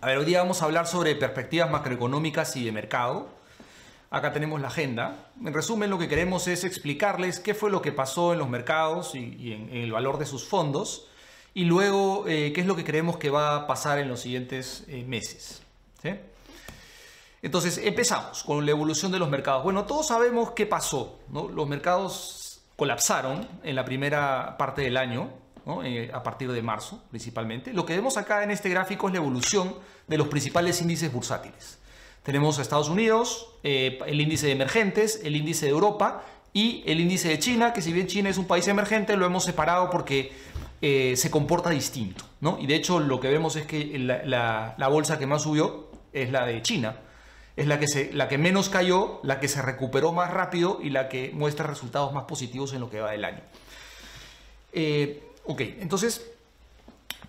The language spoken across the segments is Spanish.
A ver, hoy día vamos a hablar sobre perspectivas macroeconómicas y de mercado. Acá tenemos la agenda. En resumen, lo que queremos es explicarles qué fue lo que pasó en los mercados y en el valor de sus fondos, y luego qué es lo que creemos que va a pasar en los siguientes meses. ¿Sí? Entonces, empezamos con la evolución de los mercados. Bueno, todos sabemos qué pasó, ¿no? Los mercados colapsaron en la primera parte del año, ¿no? A partir de marzo, principalmente. Lo que vemos acá en este gráfico es la evolución de los principales índices bursátiles. Tenemos a Estados Unidos, el índice de emergentes, el índice de Europa y el índice de China, que si bien China es un país emergente, lo hemos separado porque se comporta distinto, ¿no? Y de hecho lo que vemos es que la bolsa que más subió es la de China. Es la que menos cayó, la que se recuperó más rápido y la que muestra resultados más positivos en lo que va del año. Ok, entonces,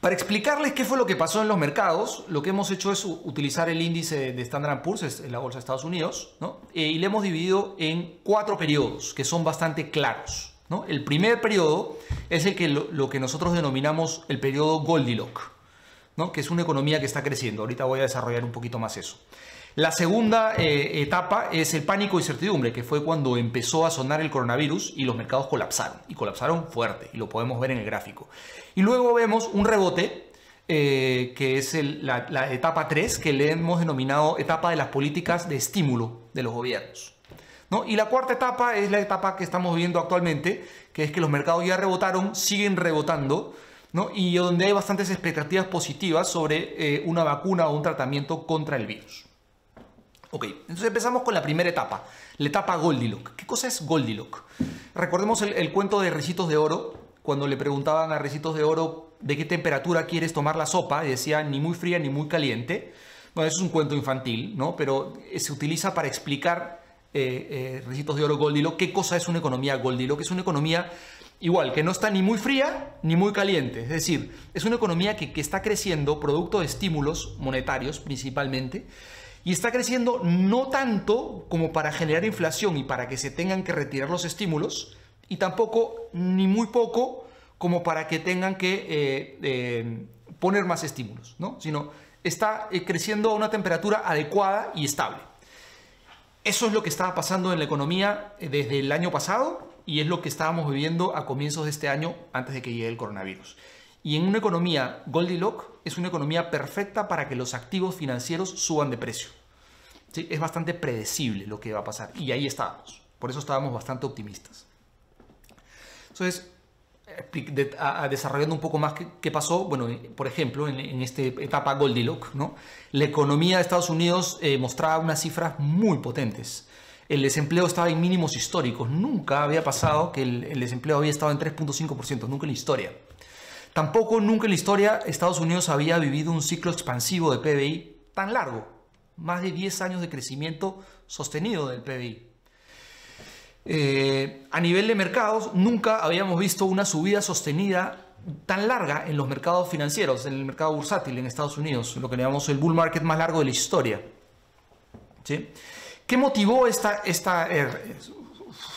para explicarles qué fue lo que pasó en los mercados, lo que hemos hecho es utilizar el índice de Standard & Poor's, es la bolsa de Estados Unidos, ¿no? Y le hemos dividido en 4 periodos que son bastante claros, ¿no? El primer periodo es lo que nosotros denominamos el periodo Goldilocks, ¿no? Que es una economía que está creciendo. Ahorita voy a desarrollar un poquito más eso. La segunda etapa es el pánico y certidumbre, que fue cuando empezó a sonar el coronavirus y los mercados colapsaron, y colapsaron fuerte, y lo podemos ver en el gráfico. Y luego vemos un rebote, que es la etapa 3, que le hemos denominado etapa de las políticas de estímulo de los gobiernos, ¿no? Y la cuarta etapa es la etapa que estamos viviendo actualmente, que es que los mercados ya rebotaron, siguen rebotando, ¿no? Y donde hay bastantes expectativas positivas sobre una vacuna o un tratamiento contra el virus. Ok, entonces empezamos con la primera etapa, la etapa Goldilocks. ¿Qué cosa es Goldilocks? Recordemos el cuento de Ricitos de Oro, cuando le preguntaban a Ricitos de Oro de qué temperatura quieres tomar la sopa, y decía ni muy fría ni muy caliente. Bueno, eso es un cuento infantil, ¿no? Pero se utiliza para explicar, Ricitos de Oro Goldilocks, qué cosa es una economía Goldilocks. Es una economía igual, que no está ni muy fría ni muy caliente. Es decir, es una economía que está creciendo producto de estímulos monetarios principalmente, y está creciendo no tanto como para generar inflación y para que se tengan que retirar los estímulos, y tampoco ni muy poco como para que tengan que poner más estímulos, ¿no? Sino está creciendo a una temperatura adecuada y estable. Eso es lo que estaba pasando en la economía desde el año pasado, y es lo que estábamos viviendo a comienzos de este año antes de que llegue el coronavirus. Y en una economía Goldilocks es una economía perfecta para que los activos financieros suban de precio. ¿Sí? Es bastante predecible lo que va a pasar. Y ahí estábamos. Por eso estábamos bastante optimistas. Entonces, desarrollando un poco más qué pasó, bueno, por ejemplo, en esta etapa Goldilocks, ¿no? La economía de Estados Unidos mostraba unas cifras muy potentes. El desempleo estaba en mínimos históricos. Nunca había pasado que el desempleo había estado en 3.5%, nunca en la historia. Tampoco nunca en la historia Estados Unidos había vivido un ciclo expansivo de PBI tan largo. Más de 10 años de crecimiento sostenido del PBI. A nivel de mercados, nunca habíamos visto una subida sostenida tan larga en los mercados financieros, en el mercado bursátil en Estados Unidos, lo que llamamos el bull market más largo de la historia. ¿Sí? ¿Qué motivó esta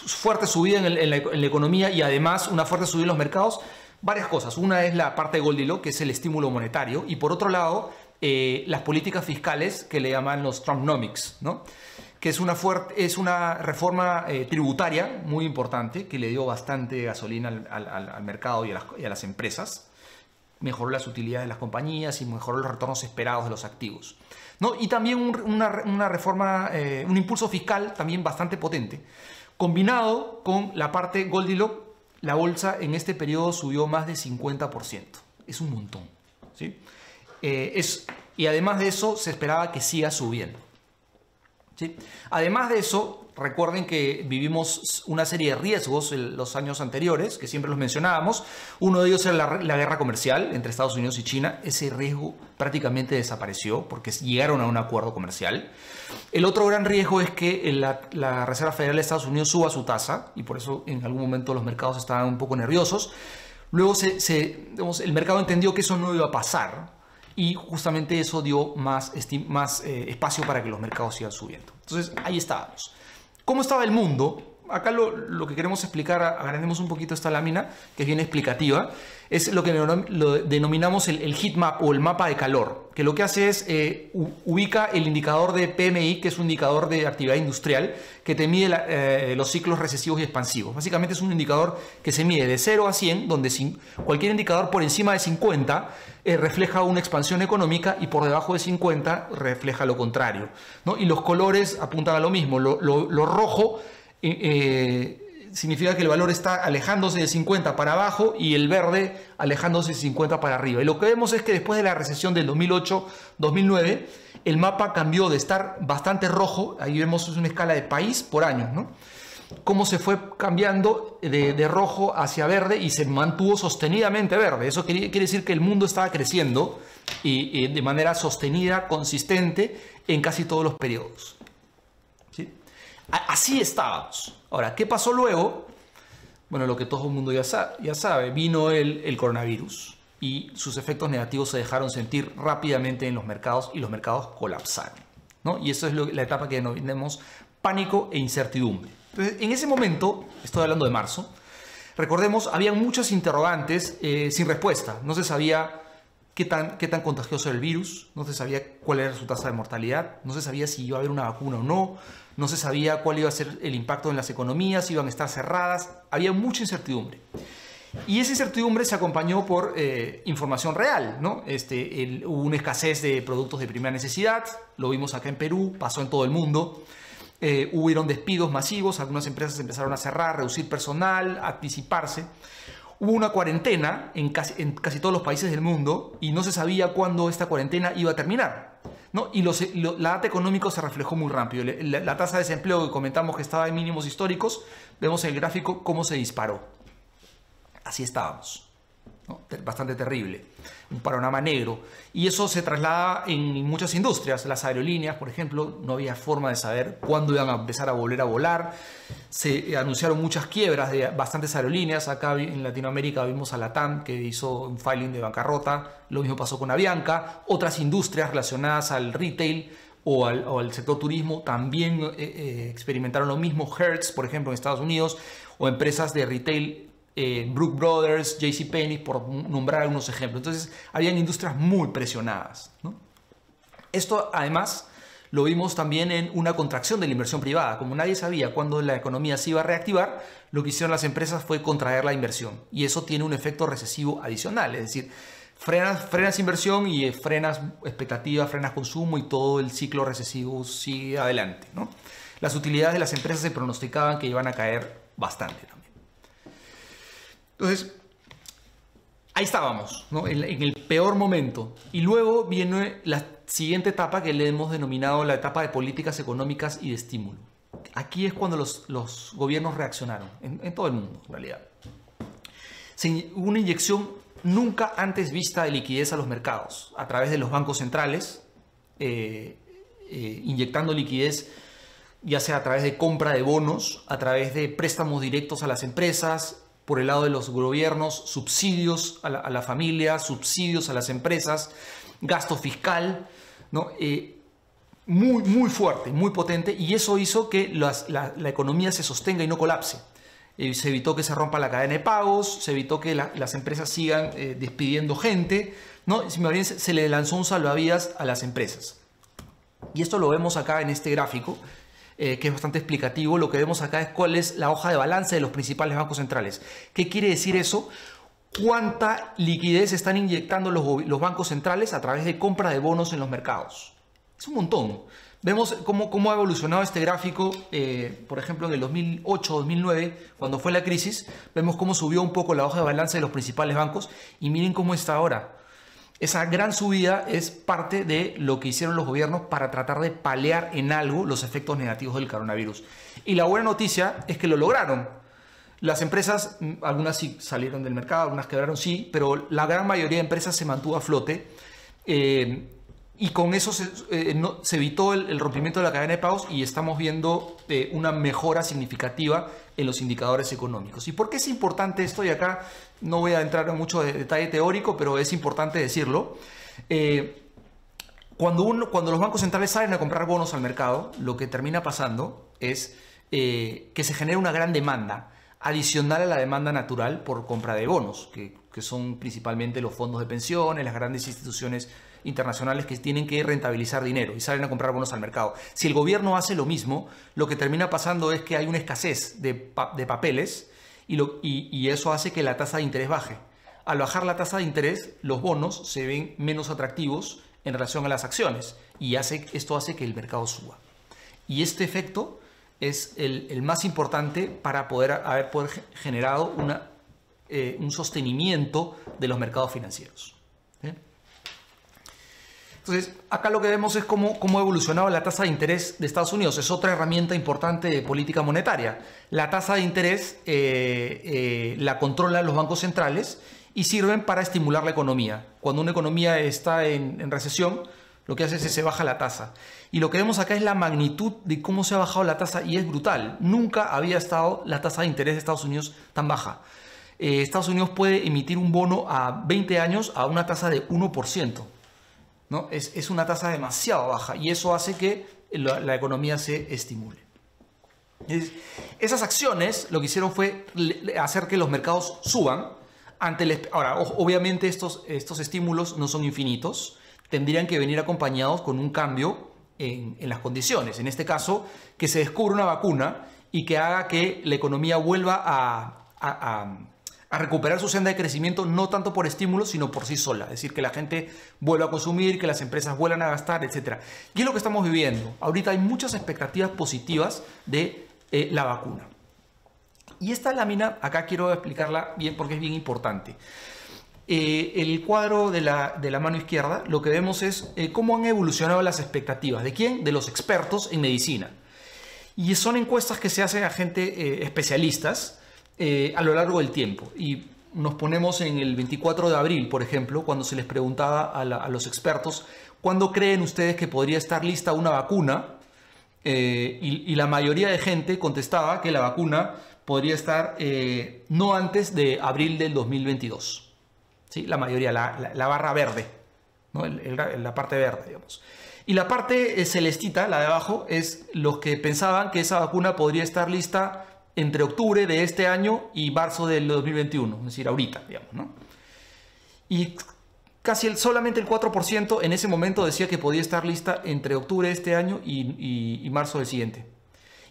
fuerte subida en la economía y además una fuerte subida en los mercados? Varias cosas. Una es la parte de Goldilocks, que es el estímulo monetario, y por otro lado, las políticas fiscales que le llaman los Trumpnomics, ¿no? Que es una reforma tributaria muy importante que le dio bastante gasolina al mercado y a las empresas. Mejoró las utilidades de las compañías y mejoró los retornos esperados de los activos, ¿no? Y también una reforma, un impulso fiscal también bastante potente. Combinado con la parte Goldilocks, la bolsa en este periodo subió más de 50%. Es un montón, ¿sí? Y además de eso, se esperaba que siga subiendo, ¿sí? Además de eso, recuerden que vivimos una serie de riesgos en los años anteriores, que siempre los mencionábamos. Uno de ellos era la guerra comercial entre Estados Unidos y China. Ese riesgo prácticamente desapareció porque llegaron a un acuerdo comercial. El otro gran riesgo es que la Reserva Federal de Estados Unidos suba su tasa, y por eso en algún momento los mercados estaban un poco nerviosos. Luego el mercado entendió que eso no iba a pasar, y justamente eso dio más espacio para que los mercados sigan subiendo. Entonces ahí estábamos. ¿Cómo estaba el mundo acá lo que queremos explicar, agrandemos un poquito esta lámina, que es bien explicativa, es lo que lo denominamos el heat map o el mapa de calor, que lo que hace es ubica el indicador de PMI, que es un indicador de actividad industrial, que te mide los ciclos recesivos y expansivos. Básicamente es un indicador que se mide de 0 a 100, donde cualquier indicador por encima de 50 refleja una expansión económica y por debajo de 50 refleja lo contrario, ¿no? Y los colores apuntan a lo mismo. Lo rojo significa que el valor está alejándose de 50 para abajo y el verde alejándose de 50 para arriba. Y lo que vemos es que después de la recesión del 2008-2009, el mapa cambió de estar bastante rojo, ahí vemos es una escala de país por años, ¿no? Cómo se fue cambiando de rojo hacia verde y se mantuvo sostenidamente verde. Eso quiere decir que el mundo estaba creciendo y de manera sostenida, consistente en casi todos los periodos. ¿Sí? Así estábamos. Ahora, ¿qué pasó luego? Bueno, lo que todo el mundo ya sabe, vino el coronavirus y sus efectos negativos se dejaron sentir rápidamente en los mercados y los mercados colapsaron, ¿no? Y eso es la etapa que denominamos pánico e incertidumbre. Entonces, en ese momento, estoy hablando de marzo, recordemos, había muchos interrogantes sin respuesta. No se sabía qué tan contagioso era el virus, no se sabía cuál era su tasa de mortalidad, no se sabía si iba a haber una vacuna o no, no se sabía cuál iba a ser el impacto en las economías, si iban a estar cerradas, había mucha incertidumbre. Y esa incertidumbre se acompañó por información real, ¿no? Hubo una escasez de productos de primera necesidad, lo vimos acá en Perú, pasó en todo el mundo. Hubieron despidos masivos, algunas empresas empezaron a cerrar, reducir personal, anticiparse. Hubo una cuarentena en casi todos los países del mundo y no se sabía cuándo esta cuarentena iba a terminar, ¿no? Y la data económica se reflejó muy rápido. La tasa de desempleo que comentamos que estaba en mínimos históricos, vemos en el gráfico cómo se disparó. Así estábamos, ¿no? Bastante terrible, un panorama negro. Y eso se traslada en muchas industrias. Las aerolíneas, por ejemplo, no había forma de saber cuándo iban a empezar a volver a volar. Se anunciaron muchas quiebras de bastantes aerolíneas. Acá en Latinoamérica vimos a LATAM, que hizo un filing de bancarrota. Lo mismo pasó con Avianca. Otras industrias relacionadas al retail o al sector turismo también experimentaron lo mismo. Hertz, por ejemplo, en Estados Unidos, o empresas de retail, Brooks Brothers, JCPenney, por nombrar algunos ejemplos. Entonces, habían industrias muy presionadas, ¿no? Esto, además, lo vimos también en una contracción de la inversión privada. Como nadie sabía cuándo la economía se iba a reactivar, lo que hicieron las empresas fue contraer la inversión. Y eso tiene un efecto recesivo adicional. Es decir, frenas inversión y frenas expectativas, frenas consumo y todo el ciclo recesivo sigue adelante, ¿no? Las utilidades de las empresas se pronosticaban que iban a caer bastante también. Entonces, ahí estábamos, ¿no? En el peor momento. Y luego viene la siguiente etapa que le hemos denominado la etapa de políticas económicas y de estímulo. Aquí es cuando los gobiernos reaccionaron, en todo el mundo, en realidad. Hubo una inyección nunca antes vista de liquidez a los mercados, a través de los bancos centrales, inyectando liquidez, ya sea a través de compra de bonos, a través de préstamos directos a las empresas, por el lado de los gobiernos, subsidios a la familia, subsidios a las empresas, gasto fiscal, ¿no? Muy fuerte, muy potente, y eso hizo que la economía se sostenga y no colapse. Se evitó que se rompa la cadena de pagos, se evitó que las empresas sigan despidiendo gente, ¿no? Se le lanzó un salvavidas a las empresas. Y esto lo vemos acá en este gráfico, que es bastante explicativo. Lo que vemos acá es cuál es la hoja de balance de los principales bancos centrales. ¿Qué quiere decir eso? ¿Cuánta liquidez están inyectando los bancos centrales a través de compra de bonos en los mercados? Es un montón. Vemos cómo ha evolucionado este gráfico, por ejemplo, en el 2008-2009, cuando fue la crisis, vemos cómo subió un poco la hoja de balance de los principales bancos y miren cómo está ahora. Esa gran subida es parte de lo que hicieron los gobiernos para tratar de paliar en algo los efectos negativos del coronavirus. Y la buena noticia es que lo lograron. Las empresas, algunas sí salieron del mercado, algunas quebraron sí, pero la gran mayoría de empresas se mantuvo a flote. Y con eso se evitó el rompimiento de la cadena de pagos y estamos viendo una mejora significativa en los indicadores económicos. ¿Y por qué es importante esto? Y acá no voy a entrar en mucho detalle teórico, pero es importante decirlo. Cuando los bancos centrales salen a comprar bonos al mercado, lo que termina pasando es que se genera una gran demanda adicional a la demanda natural por compra de bonos, que son principalmente los fondos de pensiones, las grandes instituciones internacionales que tienen que rentabilizar dinero y salen a comprar bonos al mercado. Si el gobierno hace lo mismo, lo que termina pasando es que hay una escasez de papeles y eso hace que la tasa de interés baje. Al bajar la tasa de interés, los bonos se ven menos atractivos en relación a las acciones y esto hace que el mercado suba. Y este efecto es el más importante para poder generado un sostenimiento de los mercados financieros. ¿Sí? Entonces, acá lo que vemos es cómo ha evolucionado la tasa de interés de Estados Unidos. Es otra herramienta importante de política monetaria. La tasa de interés la controlan los bancos centrales y sirven para estimular la economía. Cuando una economía está en recesión, lo que hace es que se baja la tasa. Y lo que vemos acá es la magnitud de cómo se ha bajado la tasa y es brutal. Nunca había estado la tasa de interés de Estados Unidos tan baja. Estados Unidos puede emitir un bono a 20 años a una tasa de 1%. ¿No? Es una tasa demasiado baja y eso hace que la economía se estimule. Esas acciones lo que hicieron fue hacer que los mercados suban. Ahora, obviamente estos estímulos no son infinitos, tendrían que venir acompañados con un cambio en las condiciones. En este caso, que se descubra una vacuna y que haga que la economía vuelva a recuperar su senda de crecimiento, no tanto por estímulos, sino por sí sola. Es decir, que la gente vuelva a consumir, que las empresas vuelvan a gastar, etc. Y es lo que estamos viviendo. Ahorita hay muchas expectativas positivas de la vacuna. Y esta lámina, acá quiero explicarla bien porque es bien importante. El cuadro de la mano izquierda, lo que vemos es cómo han evolucionado las expectativas. ¿De quién? De los expertos en medicina. Y son encuestas que se hacen a gente especialistas a lo largo del tiempo. Y nos ponemos en el 24 de abril, por ejemplo, cuando se les preguntaba a los expertos ¿cuándo creen ustedes que podría estar lista una vacuna? Y la mayoría de gente contestaba que la vacuna podría estar no antes de abril del 2022. ¿Sí? La mayoría, la barra verde, ¿no? La parte verde, digamos. Y la parte celestita, la de abajo, es los que pensaban que esa vacuna podría estar lista entre octubre de este año y marzo del 2021, es decir, ahorita, digamos, ¿no? Y solamente el 4% en ese momento decía que podía estar lista entre octubre de este año y marzo del siguiente.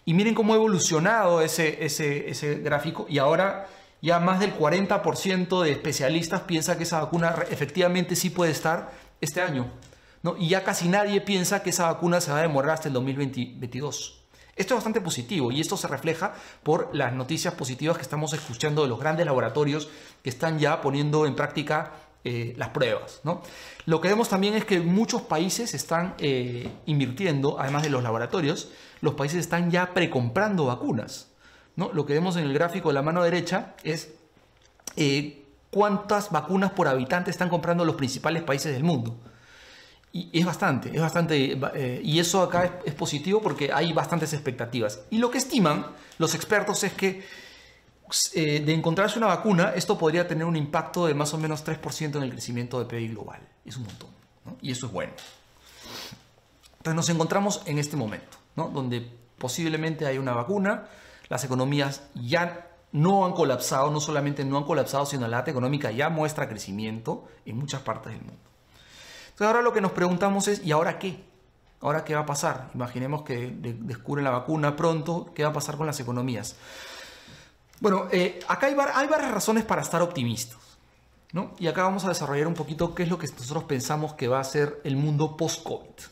Y miren cómo ha evolucionado ese gráfico y ahora ya más del 40% de especialistas piensa que esa vacuna efectivamente sí puede estar este año, ¿no? Y ya casi nadie piensa que esa vacuna se va a demorar hasta el 2022. Esto es bastante positivo y esto se refleja por las noticias positivas que estamos escuchando de los grandes laboratorios que están ya poniendo en práctica las pruebas, ¿no? Lo que vemos también es que muchos países están invirtiendo, además de los laboratorios, los países están ya precomprando vacunas, ¿no? Lo que vemos en el gráfico de la mano derecha es cuántas vacunas por habitante están comprando los principales países del mundo. Y es bastante, y eso acá es positivo porque hay bastantes expectativas. Y lo que estiman los expertos es que de encontrarse una vacuna, esto podría tener un impacto de más o menos 3% en el crecimiento del PIB global. Es un montón, ¿no? Y eso es bueno. Entonces nos encontramos en este momento, ¿no? Donde posiblemente hay una vacuna, las economías ya no han colapsado, no solamente no han colapsado, sino la data económica ya muestra crecimiento en muchas partes del mundo. Entonces ahora lo que nos preguntamos es, ¿y ahora qué? ¿Ahora qué va a pasar? Imaginemos que descubren la vacuna pronto, ¿qué va a pasar con las economías? Bueno, acá hay varias razones para estar optimistas, ¿no? Y acá vamos a desarrollar un poquito qué es lo que nosotros pensamos que va a ser el mundo post-COVID.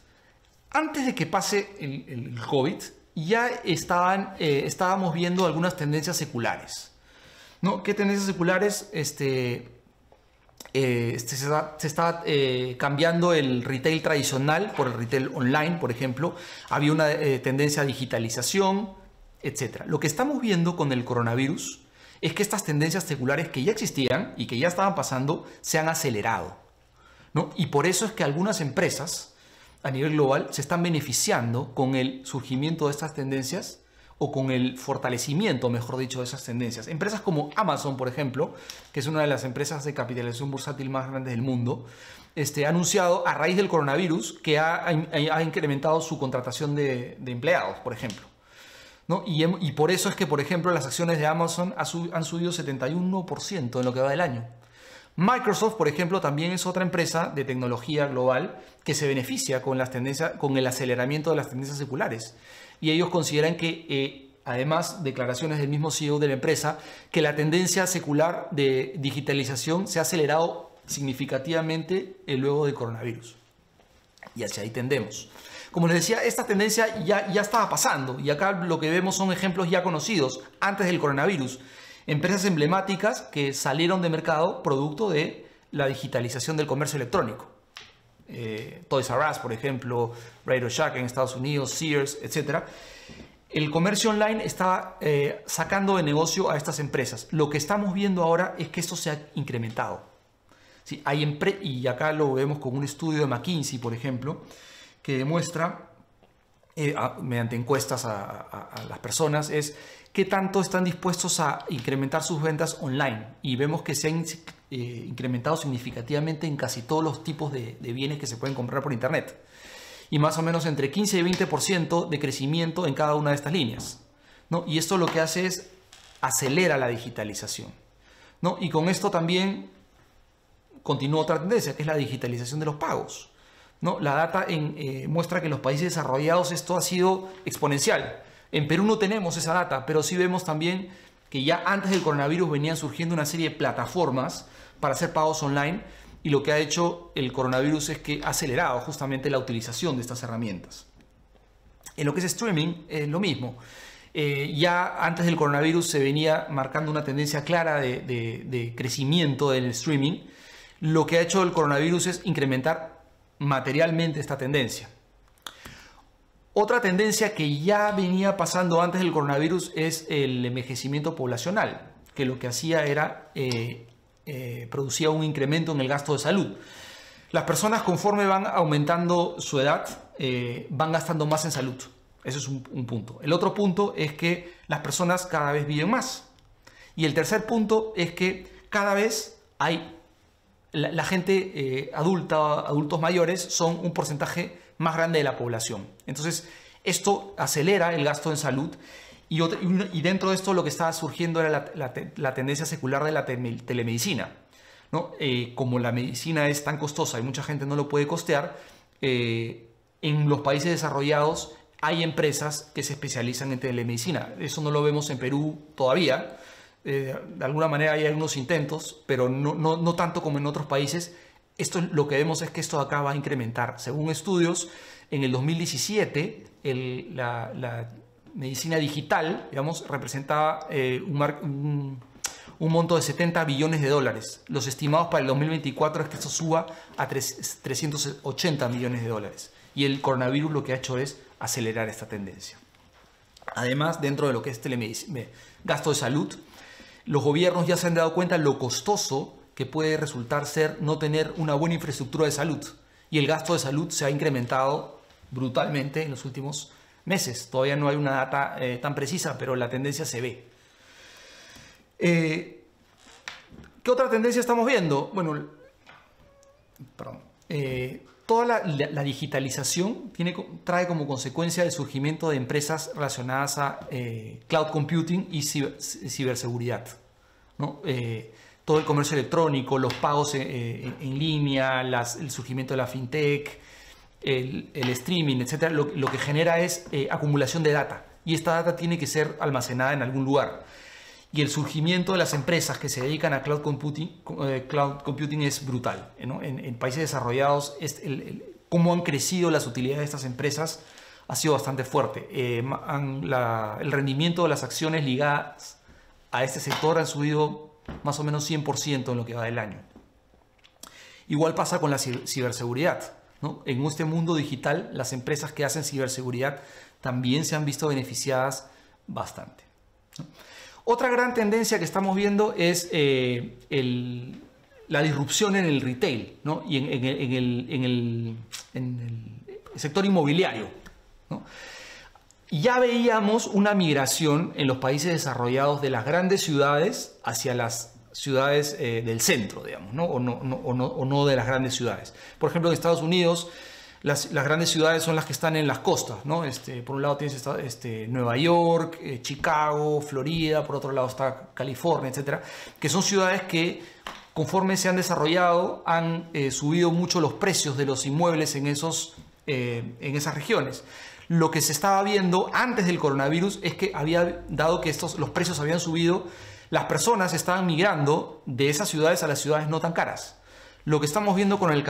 Antes de que pase el COVID, ya estábamos viendo algunas tendencias seculares, ¿no? ¿Qué tendencias seculares? Se está cambiando el retail tradicional por el retail online, por ejemplo. Había una tendencia a digitalización, etc. Lo que estamos viendo con el coronavirus es que estas tendencias seculares que ya existían y que ya estaban pasando se han acelerado, ¿no? Y por eso es que algunas empresas a nivel global se están beneficiando con el surgimiento de estas tendencias o con el fortalecimiento, mejor dicho, de esas tendencias. Empresas como Amazon, por ejemplo, que es una de las empresas de capitalización bursátil más grandes del mundo, ha anunciado a raíz del coronavirus que ha incrementado su contratación de empleados, por ejemplo, ¿no? Y por eso es que, por ejemplo, las acciones de Amazon han subido 71% en lo que va del año. Microsoft, por ejemplo, también es otra empresa de tecnología global que se beneficia con el aceleramiento de las tendencias seculares. Y ellos consideran que, además, declaraciones del mismo CEO de la empresa, que la tendencia secular de digitalización se ha acelerado significativamente luego del coronavirus. Y hacia ahí tendemos. Como les decía, esta tendencia ya estaba pasando y acá lo que vemos son ejemplos ya conocidos antes del coronavirus. Empresas emblemáticas que salieron de mercado producto de la digitalización del comercio electrónico. Toys R Us, por ejemplo, Radio Shack en Estados Unidos, Sears, etc. El comercio online está sacando de negocio a estas empresas. Lo que estamos viendo ahora es que esto se ha incrementado. Sí, y acá lo vemos con un estudio de McKinsey, por ejemplo, que demuestra, mediante encuestas a las personas, es qué tanto están dispuestos a incrementar sus ventas online. Y vemos que se han incrementado significativamente en casi todos los tipos de bienes que se pueden comprar por internet. Y más o menos entre 15 y 20% de crecimiento en cada una de estas líneas, ¿no? Y esto lo que hace es acelera la digitalización, ¿no? Y con esto también continúa otra tendencia, que es la digitalización de los pagos, ¿no? La data muestra que en los países desarrollados esto ha sido exponencial. En Perú no tenemos esa data, pero sí vemos también que ya antes del coronavirus venían surgiendo una serie de plataformas para hacer pagos online, y lo que ha hecho el coronavirus es que ha acelerado justamente la utilización de estas herramientas. En lo que es streaming, lo mismo. Ya antes del coronavirus se venía marcando una tendencia clara de crecimiento del streaming. Lo que ha hecho el coronavirus es incrementar materialmente esta tendencia. Otra tendencia que ya venía pasando antes del coronavirus es el envejecimiento poblacional, que lo que hacía era producía un incremento en el gasto de salud. Las personas, conforme van aumentando su edad, van gastando más en salud. Eso es un punto. El otro punto es que las personas cada vez viven más. Y el tercer punto es que cada vez hay la gente adulta, adultos mayores, son un porcentaje más grande de la población. Entonces, esto acelera el gasto en salud. Y dentro de esto lo que estaba surgiendo era la tendencia secular de la telemedicina, ¿no? Como la medicina es tan costosa y mucha gente no lo puede costear, en los países desarrollados hay empresas que se especializan en telemedicina. Eso no lo vemos en Perú todavía. De alguna manera hay algunos intentos, pero no tanto como en otros países. Lo que vemos es que esto acá va a incrementar. Según estudios, en el 2017 la medicina digital, digamos, representaba un monto de 70 billones de dólares. Los estimados para el 2024 es que esto suba a 380 millones de dólares. Y el coronavirus lo que ha hecho es acelerar esta tendencia. Además, dentro de lo que es gasto de salud, los gobiernos ya se han dado cuenta de lo costoso que puede resultar ser no tener una buena infraestructura de salud. Y el gasto de salud se ha incrementado brutalmente en los últimos meses. Todavía no hay una data tan precisa, pero la tendencia se ve. ¿Qué otra tendencia estamos viendo? Bueno, toda la digitalización trae como consecuencia el surgimiento de empresas relacionadas a cloud computing y ciberseguridad, ¿no? Todo el comercio electrónico, los pagos en línea, el surgimiento de la fintech, el streaming, etc. Lo que genera es acumulación de data, y esta data tiene que ser almacenada en algún lugar. Y el surgimiento de las empresas que se dedican a cloud computing es brutal, ¿no? En países desarrollados, cómo han crecido las utilidades de estas empresas ha sido bastante fuerte. El rendimiento de las acciones ligadas a este sector han subido más o menos 100% en lo que va del año. Igual pasa con la ciberseguridad, ¿no? En este mundo digital, las empresas que hacen ciberseguridad también se han visto beneficiadas bastante, ¿no? Otra gran tendencia que estamos viendo es la disrupción en el retail, ¿no? Y en el sector inmobiliario, ¿no? Ya veíamos una migración en los países desarrollados de las grandes ciudades hacia las ciudades del centro, digamos, ¿no? O no de las grandes ciudades. Por ejemplo, en Estados Unidos, las grandes ciudades son las que están en las costas, ¿no? Por un lado tienes Nueva York, Chicago, Florida, por otro lado está California, etcétera, que son ciudades que conforme se han desarrollado han subido mucho los precios de los inmuebles en esas regiones. Lo que se estaba viendo antes del coronavirus es que dado que los precios habían subido, las personas estaban migrando de esas ciudades a las ciudades no tan caras. Lo que estamos viendo con el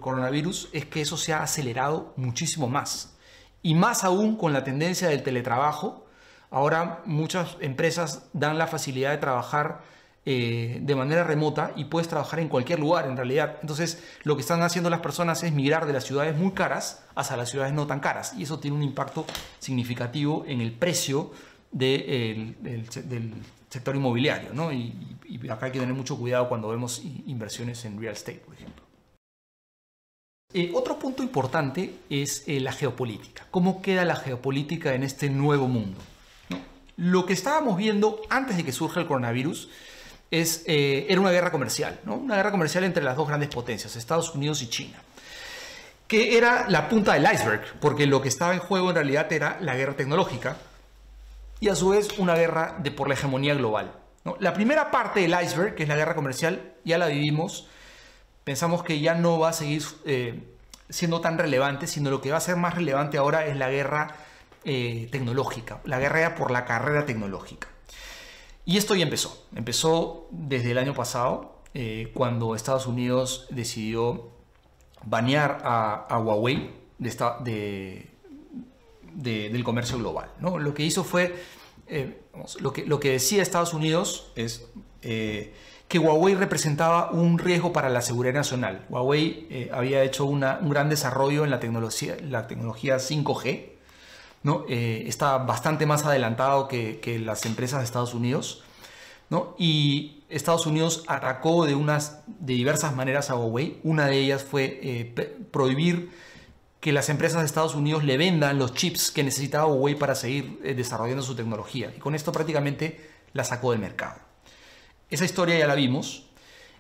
coronavirus es que eso se ha acelerado muchísimo más. Y más aún con la tendencia del teletrabajo. Ahora muchas empresas dan la facilidad de trabajar de manera remota y puedes trabajar en cualquier lugar en realidad. Entonces lo que están haciendo las personas es migrar de las ciudades muy caras hacia las ciudades no tan caras. Y eso tiene un impacto significativo en el precio del sector inmobiliario, ¿no? Y acá hay que tener mucho cuidado cuando vemos inversiones en real estate, por ejemplo. Otro punto importante es la geopolítica. ¿Cómo queda la geopolítica en este nuevo mundo? ¿No? Lo que estábamos viendo antes de que surja el coronavirus era una guerra comercial, ¿no? Una guerra comercial entre las dos grandes potencias, Estados Unidos y China, que era la punta del iceberg, porque lo que estaba en juego en realidad era la guerra tecnológica y a su vez una guerra por la hegemonía global, ¿no? La primera parte del iceberg, que es la guerra comercial, ya la vivimos. Pensamos que ya no va a seguir siendo tan relevante, sino lo que va a ser más relevante ahora es la guerra tecnológica, la guerra por la carrera tecnológica. Y esto ya empezó. Empezó desde el año pasado, cuando Estados Unidos decidió banear a Huawei del comercio global, ¿no? Lo que hizo fue, lo que decía Estados Unidos es que Huawei representaba un riesgo para la seguridad nacional. Huawei había hecho un gran desarrollo en la tecnología 5G, ¿no? Está bastante más adelantado que las empresas de Estados Unidos, ¿no? Y Estados Unidos atacó de diversas maneras a Huawei. Una de ellas fue prohibir que las empresas de Estados Unidos le vendan los chips que necesitaba Huawei para seguir desarrollando su tecnología. Y con esto prácticamente la sacó del mercado. Esa historia ya la vimos.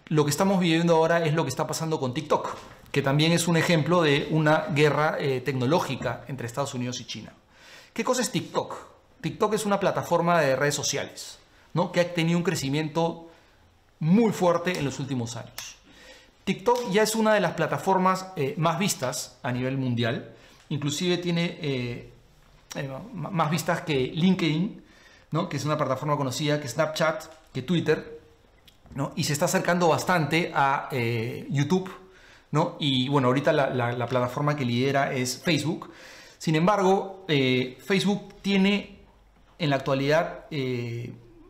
Lo que estamos viviendo ahora es lo que está pasando con TikTok, que también es un ejemplo de una guerra tecnológica entre Estados Unidos y China. ¿Qué cosa es TikTok? TikTok es una plataforma de redes sociales, ¿no? Que ha tenido un crecimiento muy fuerte en los últimos años. TikTok ya es una de las plataformas más vistas a nivel mundial. Inclusive tiene más vistas que LinkedIn, ¿no? Que es una plataforma conocida, que Snapchat, que Twitter, ¿no? Y se está acercando bastante a YouTube, ¿no? Y bueno, ahorita la plataforma que lidera es Facebook. Sin embargo, Facebook tiene en la actualidad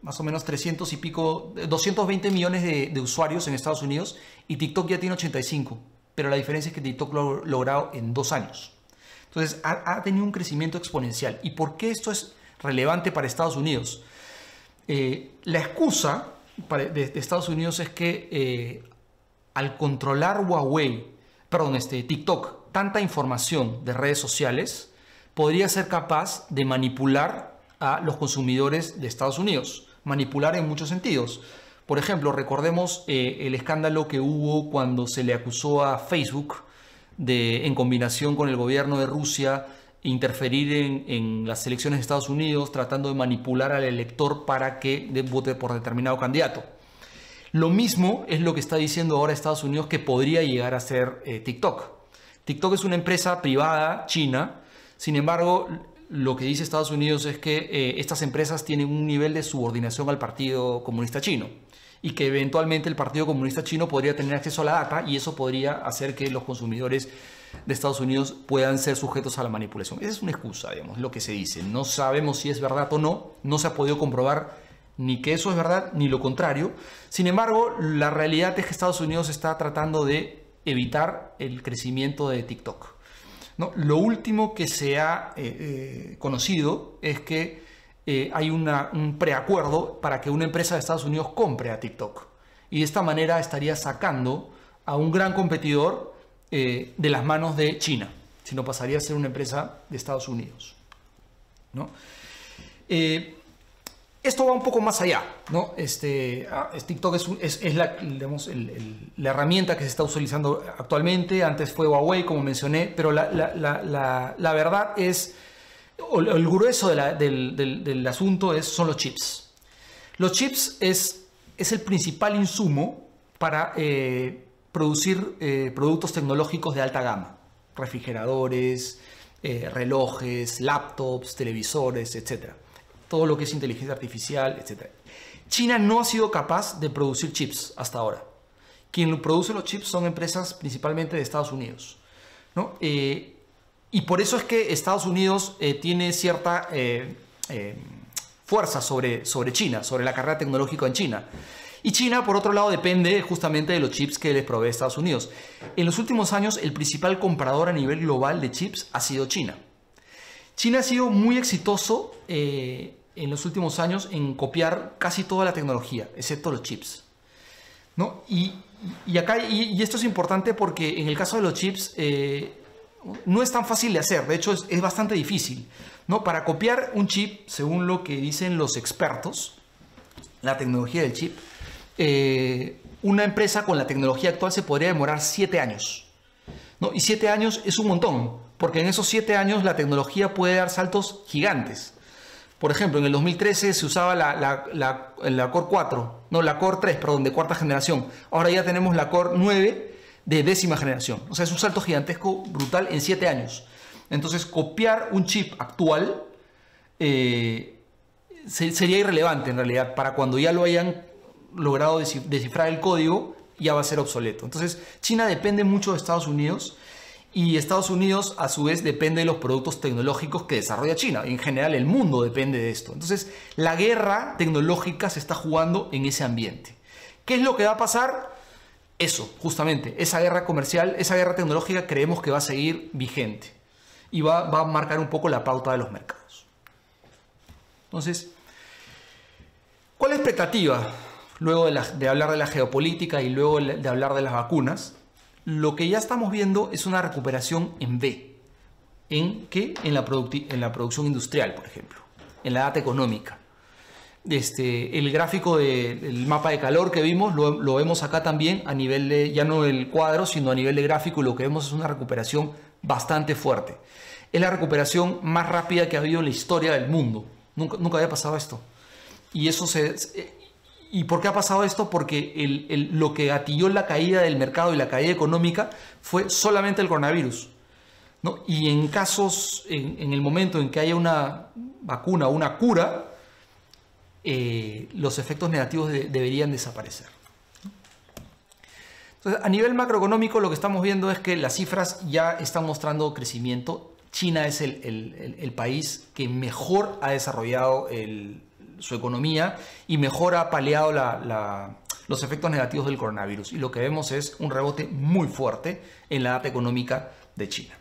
más o menos 220 millones de usuarios en Estados Unidos, y TikTok ya tiene 85, pero la diferencia es que TikTok lo ha logrado en 2 años. Entonces ha tenido un crecimiento exponencial. ¿Y por qué esto es relevante para Estados Unidos? La excusa de Estados Unidos es que al controlar TikTok, tanta información de redes sociales, podría ser capaz de manipular a los consumidores de Estados Unidos. Manipular en muchos sentidos. Por ejemplo, recordemos el escándalo que hubo cuando se le acusó a Facebook en combinación con el gobierno de Rusia, interferir en las elecciones de Estados Unidos, tratando de manipular al elector para que vote por determinado candidato. Lo mismo es lo que está diciendo ahora Estados Unidos que podría llegar a ser TikTok. TikTok es una empresa privada china. Sin embargo, lo que dice Estados Unidos es que estas empresas tienen un nivel de subordinación al Partido Comunista Chino y que eventualmente el Partido Comunista Chino podría tener acceso a la data, y eso podría hacer que los consumidores de Estados Unidos puedan ser sujetos a la manipulación. Esa es una excusa, digamos, lo que se dice. No sabemos si es verdad o no. No se ha podido comprobar ni que eso es verdad ni lo contrario. Sin embargo, la realidad es que Estados Unidos está tratando de evitar el crecimiento de TikTok, ¿no? Lo último que se ha conocido es que hay un preacuerdo para que una empresa de Estados Unidos compre a TikTok, y de esta manera estaría sacando a un gran competidor de las manos de China, sino pasaría a ser una empresa de Estados Unidos, ¿no? Esto va un poco más allá, ¿no? TikTok es la, digamos, la herramienta que se está utilizando actualmente. Antes fue Huawei, como mencioné, pero la verdad es, o el grueso del asunto son los chips. Los chips es el principal insumo para producir productos tecnológicos de alta gama. Refrigeradores, relojes, laptops, televisores, etcétera. Todo lo que es inteligencia artificial, etc. China no ha sido capaz de producir chips hasta ahora. Quien produce los chips son empresas principalmente de Estados Unidos, ¿no? Y por eso es que Estados Unidos tiene cierta fuerza sobre China, sobre la carrera tecnológica en China. Y China, por otro lado, depende justamente de los chips que les provee Estados Unidos. En los últimos años, el principal comprador a nivel global de chips ha sido China. China ha sido muy exitoso en los últimos años en copiar casi toda la tecnología, excepto los chips, ¿no? Y esto es importante porque en el caso de los chips no es tan fácil de hacer, de hecho es bastante difícil, ¿no? Para copiar un chip, según lo que dicen los expertos, la tecnología del chip, una empresa con la tecnología actual se podría demorar 7 años, ¿no? Y 7 años es un montón, porque en esos 7 años la tecnología puede dar saltos gigantes. Por ejemplo, en el 2013 se usaba la Core 4, no, la Core 3, perdón, de cuarta generación. Ahora ya tenemos la Core 9 de décima generación. O sea, es un salto gigantesco, brutal, en 7 años. Entonces, copiar un chip actual sería irrelevante en realidad. Para cuando ya lo hayan logrado descifrar el código, ya va a ser obsoleto. Entonces, China depende mucho de Estados Unidos. Y Estados Unidos, a su vez, depende de los productos tecnológicos que desarrolla China. En general, el mundo depende de esto. Entonces, la guerra tecnológica se está jugando en ese ambiente. ¿Qué es lo que va a pasar? Eso, justamente, esa guerra comercial, esa guerra tecnológica, creemos que va a seguir vigente. Y va a marcar un poco la pauta de los mercados. Entonces, ¿cuál es la expectativa? Luego de hablar de la geopolítica y luego de hablar de las vacunas, lo que ya estamos viendo es una recuperación en V. ¿En qué? En la producción industrial, por ejemplo. En la data económica. El gráfico del mapa de calor que vimos, lo vemos acá también a nivel de, ya no el cuadro, sino a nivel de gráfico, y lo que vemos es una recuperación bastante fuerte. Es la recuperación más rápida que ha habido en la historia del mundo. Nunca había pasado esto. Y eso ¿Y por qué ha pasado esto? Porque lo que gatilló la caída del mercado y la caída económica fue solamente el coronavirus, ¿no? Y en casos, en el momento en que haya una vacuna o una cura, los efectos negativos deberían desaparecer. Entonces, a nivel macroeconómico, lo que estamos viendo es que las cifras ya están mostrando crecimiento. China es el país que mejor ha desarrollado su economía y mejor ha paliado los efectos negativos del coronavirus. Y lo que vemos es un rebote muy fuerte en la data económica de China.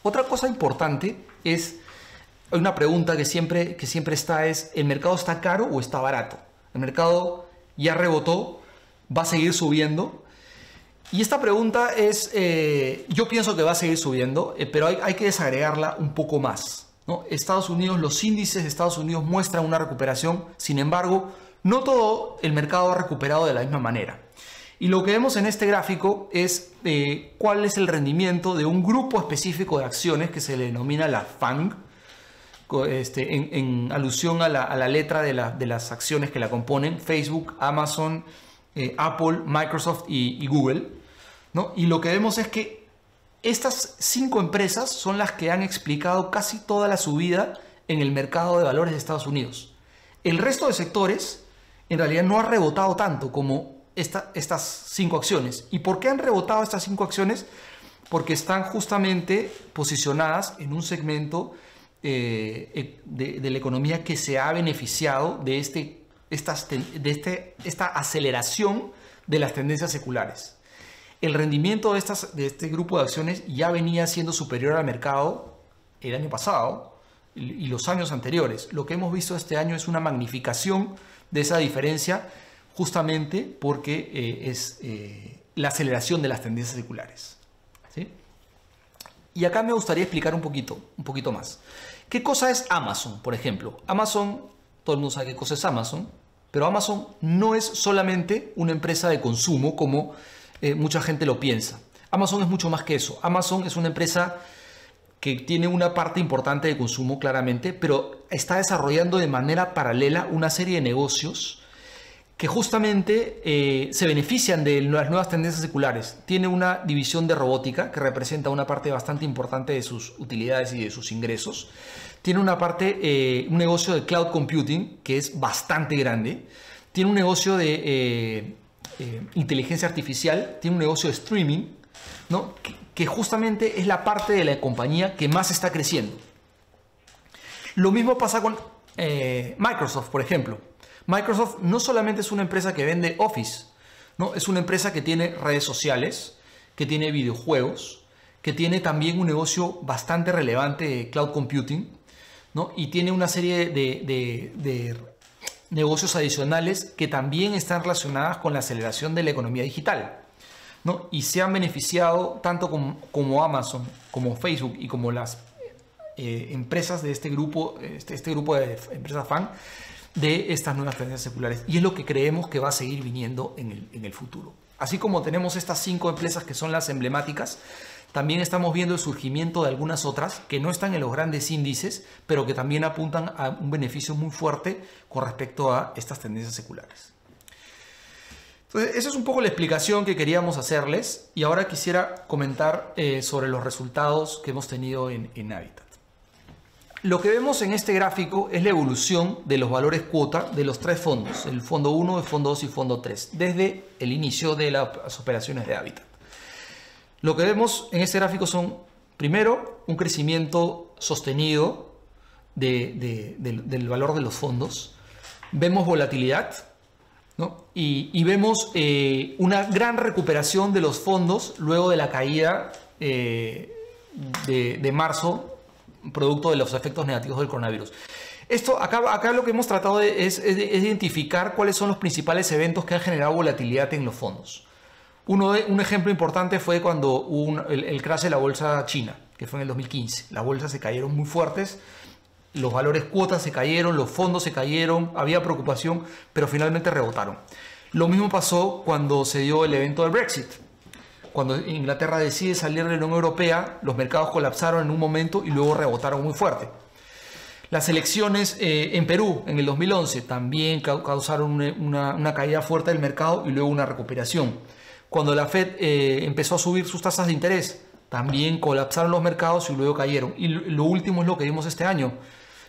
Otra cosa importante es, hay una pregunta que siempre está, es: ¿el mercado está caro o está barato? El mercado ya rebotó, va a seguir subiendo. Y esta pregunta es, yo pienso que va a seguir subiendo, pero hay que desagregarla un poco más, ¿no? Estados Unidos, los índices de Estados Unidos muestran una recuperación. Sin embargo, no todo el mercado ha recuperado de la misma manera. Y lo que vemos en este gráfico es cuál es el rendimiento de un grupo específico de acciones que se le denomina la FANG, en alusión a la letra de las acciones que la componen: Facebook, Amazon, Apple, Microsoft y Google, ¿no? Y lo que vemos es que estas 5 empresas son las que han explicado casi toda la subida en el mercado de valores de Estados Unidos. El resto de sectores en realidad no ha rebotado tanto como estas 5 acciones. ¿Y por qué han rebotado estas 5 acciones? Porque están justamente posicionadas en un segmento de la economía que se ha beneficiado de esta aceleración de las tendencias seculares. El rendimiento de este grupo de acciones ya venía siendo superior al mercado el año pasado y los años anteriores. Lo que hemos visto este año es una magnificación de esa diferencia, justamente porque es la aceleración de las tendencias seculares, ¿sí? Y acá me gustaría explicar un poquito más. ¿Qué cosa es Amazon, por ejemplo? Amazon todo el mundo sabe qué cosa es Amazon, pero Amazon no es solamente una empresa de consumo como mucha gente lo piensa. Amazon es mucho más que eso. Amazon es una empresa que tiene una parte importante de consumo, claramente, pero está desarrollando de manera paralela una serie de negocios que justamente se benefician de las nuevas tendencias seculares. Tiene una división de robótica que representa una parte bastante importante de sus utilidades y de sus ingresos. Tiene una parte, un negocio de cloud computing que es bastante grande. Tiene un negocio de inteligencia artificial. Tiene un negocio de streaming, ¿no? Que justamente es la parte de la compañía que más está creciendo. Lo mismo pasa con Microsoft, por ejemplo. Microsoft no solamente es una empresa que vende Office, ¿no? Es una empresa que tiene redes sociales, que tiene videojuegos, que tiene también un negocio bastante relevante de cloud computing, ¿no? Y tiene una serie de negocios adicionales que también están relacionadas con la aceleración de la economía digital, ¿no? Y se han beneficiado tanto como Amazon, como Facebook y como las empresas de este grupo de empresas fan de estas nuevas tendencias seculares. Y es lo que creemos que va a seguir viniendo en el futuro. Así como tenemos estas 5 empresas que son las emblemáticas, también estamos viendo el surgimiento de algunas otras que no están en los grandes índices, pero que también apuntan a un beneficio muy fuerte con respecto a estas tendencias seculares. Entonces, esa es un poco la explicación que queríamos hacerles, y ahora quisiera comentar sobre los resultados que hemos tenido en Habitat. Lo que vemos en este gráfico es la evolución de los valores cuota de los 3 fondos, el fondo 1, el fondo 2 y fondo 3, desde el inicio de las operaciones de Habitat. Lo que vemos en este gráfico son, primero, un crecimiento sostenido del valor de los fondos. Vemos volatilidad, ¿no? Y vemos una gran recuperación de los fondos luego de la caída de marzo, producto de los efectos negativos del coronavirus. Acá lo que hemos tratado es identificar cuáles son los principales eventos que han generado volatilidad en los fondos. Un ejemplo importante fue cuando hubo el crash de la bolsa china, que fue en el 2015. Las bolsas se cayeron muy fuertes, los valores cuotas se cayeron, los fondos se cayeron, había preocupación, pero finalmente rebotaron. Lo mismo pasó cuando se dio el evento del Brexit. Cuando Inglaterra decide salir de la Unión Europea, los mercados colapsaron en un momento y luego rebotaron muy fuerte. Las elecciones en Perú en el 2011 también causaron una caída fuerte del mercado y luego una recuperación. Cuando la Fed empezó a subir sus tasas de interés, también colapsaron los mercados y luego cayeron. Y lo último es lo que vimos este año.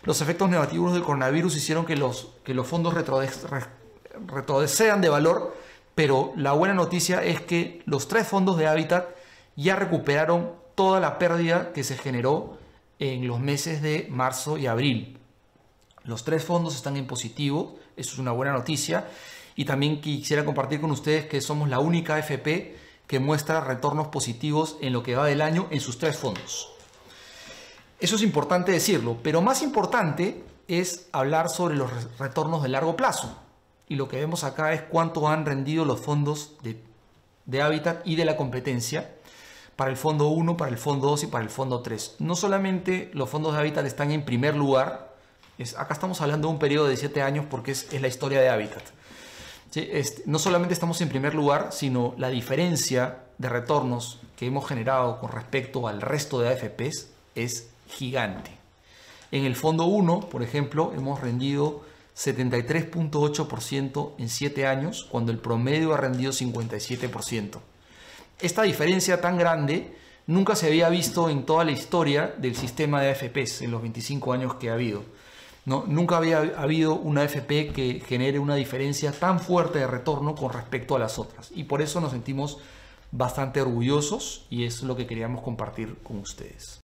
Los efectos negativos del coronavirus hicieron que los fondos retrocedan de valor, pero la buena noticia es que los 3 fondos de Habitat ya recuperaron toda la pérdida que se generó en los meses de marzo y abril. Los 3 fondos están en positivo, eso es una buena noticia. Y también quisiera compartir con ustedes que somos la única AFP que muestra retornos positivos en lo que va del año en sus 3 fondos. Eso es importante decirlo, pero más importante es hablar sobre los retornos de largo plazo. Y lo que vemos acá es cuánto han rendido los fondos de Habitat y de la competencia para el fondo 1, para el fondo 2 y para el fondo 3. No solamente los fondos de Habitat están en primer lugar, acá estamos hablando de un periodo de 7 años porque es la historia de Habitat. ¿Sí? No solamente estamos en primer lugar, sino la diferencia de retornos que hemos generado con respecto al resto de AFPs es gigante. En el fondo 1, por ejemplo, hemos rendido 73.8% en 7 años, cuando el promedio ha rendido 57%. Esta diferencia tan grande nunca se había visto en toda la historia del sistema de AFPs, en los 25 años que ha habido. ¿No? Nunca había habido una AFP que genere una diferencia tan fuerte de retorno con respecto a las otras. Y por eso nos sentimos bastante orgullosos y es lo que queríamos compartir con ustedes.